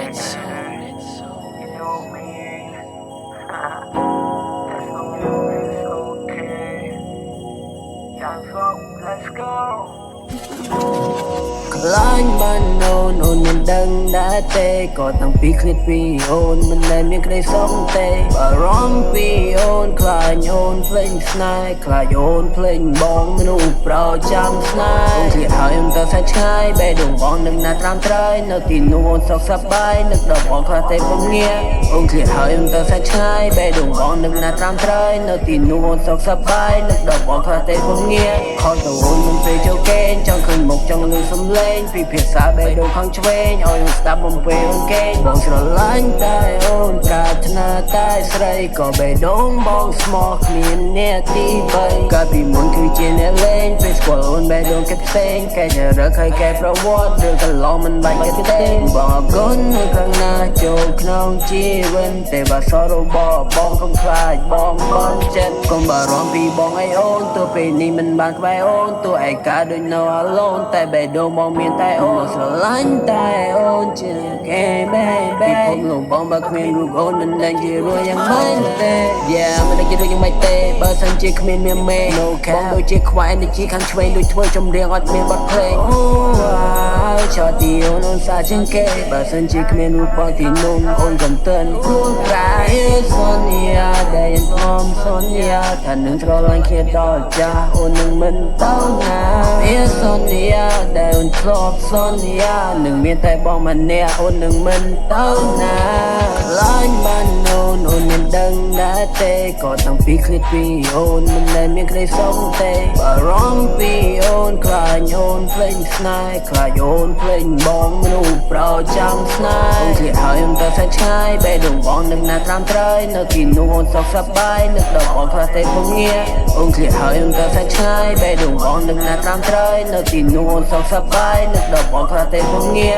Let's go. ខ្លាញ់បានអូនមិនដឹងដែរទេក៏តាំងពីឃ្លាតពីអូនមិនដែលមានក្តីសុខទេបារម្ភពីអូនខ្លាចអូនភ្លេចស្នេហ៍ខ្លាចអូនភ្លេចបងមនុស្សប្រចាំស្នេហ៍អូនឃ្លាតហើយអូនទៅសាច់ឆ្ងាយបេះដូងបងនឹងណាត្រាំត្រៃនៅទីនោះអូនសុខសប្បាយនឹកដល់បងខ្លះទេពុំងាអូនឃ្លាតហើយអូនទៅសាច់ឆ្ងាយបេះដូងបងនឹងណាត្រាំត្រៃនៅទីនោះអូនសុខសប្បាយនឹកដល់បងខ្លះទេពុំងាខំទៅអូនមិនពេលចូលគេចង់ឃើញមុខចង់លឺសំឡេងពីភាសាបេះដូងខាងឆ្វេងឲ្យអូនស្ដាប់បំពេអូនគេបងស្រឡាញ់តែអូនប្រាថ្នាតែស្រីក៏បេះដូងបងស្មោះគ្មានអ្នកទី3កាលពីមុនគឺជាអ្នកលេងពេលស្គាល់អូនបេះដូងគេផ្សេងកែរកឲ្យកែប្រវត្តិឬកន្លងមិនបាច់គេទេបងអរគុណនៅខាងណាចូលក្នុងជីវិតតែបើសរបស់បងកុំខ្លាចបងបងចិត្តកុំបារម្ភពីបងអីអូនទោះពេលនេះមិនបានក្បែរអូនទោះឯកាដូចនៅអាឡូនតែបេះដូងបងមានតែអូនស្រឡាញ់តែអូនជាគេបេបេពីខ្ញុំលោកបងបើគ្មានរូបអូនមិនដឹងជារួចយ៉ាងម៉េចទេ Yeah មិនដឹងជារួចយ៉ាងម៉េចទេបើសិនជាគ្មានមានមេបងដូចជាខ្វះ energy ខាងឆ្វេងដូចធ្វើចម្រៀងអត់មានបទភ្លេងអូឆោទីអូនសាជាងគេបើសិនជាគ្មានរូបបងទីនោះអូនកំទិនគួរប្រាសន្យាដែលខ្ញុំសន្យាថានឹងស្រឡាញ់គ្នាដល់ចាស់អូននឹងមិនទៅណាវាសន្យាដែលអូនធ្លាប់សន្យានឹងមានតែបងម្នាក់អូននឹងមិនទៅណាខ្លាញ់បានអូនមិនដឹងដែរទេក៏តាំងពីឃ្លាតពីអូនមិនដែលមានក្តីសុខទេបារម្ភពីអូនខ្លាចអូនភ្លេចស្នេហ៍ខ្លាចអូនភ្លេចបងមនុស្សប្រចាំស្នេហ៍អូនឃ្លាតហើយអូនទៅសាច់ឆ្ងាយបេះដូងបងនឹងណាត្រាំត្រៃនៅទីនោះអូនសុខសប្បាយនឹកដល់បងខ្លះទេពុំងាអូនឃ្លាតហើយអូនទៅសាច់ឆ្ងាយបេះដូងបងនឹងណាត្រាំត្រៃនៅទីនោះអូនសុខសប្បាយនឹកដល់បងខ្លះទេពុំងា